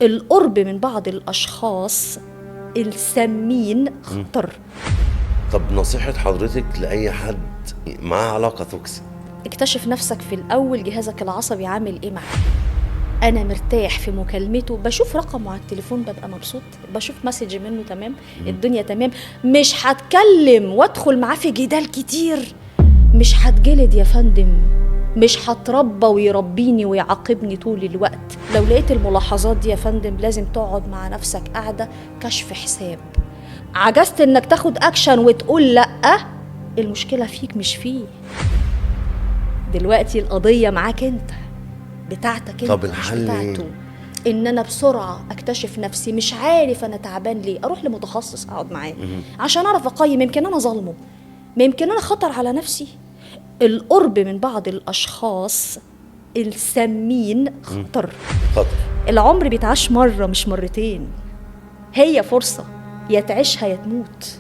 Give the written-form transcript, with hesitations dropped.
القرب من بعض الأشخاص السامين خطر. طب نصيحة حضرتك لأي حد معاه علاقة توكسي؟ اكتشف نفسك في الأول، جهازك العصبي عامل إيه معاه. أنا مرتاح في مكالمته، بشوف رقمه على التليفون ببقى مبسوط، بشوف مسج منه تمام، الدنيا تمام. مش هتكلم وادخل معاه في جدال كتير، مش هتجلد يا فندم، مش هتربى ويربيني ويعاقبني طول الوقت. لو لقيت الملاحظات دي يا فندم لازم تقعد مع نفسك قاعدة كشف حساب. عجزت انك تاخد اكشن وتقول لأ، المشكلة فيك مش فيه. دلوقتي القضية معاك انت، بتاعتك انت، طب مش الحل بتاعته. ان انا بسرعة اكتشف نفسي، مش عارف انا تعبان ليه، اروح لمتخصص اقعد معاه عشان اعرف اقيم. يمكن انا ظلمه، يمكن انا خطر على نفسي. القرب من بعض الاشخاص السامين خطر. العمر بيتعاش مرة مش مرتين، هي فرصة يا تعيشها يا تموت.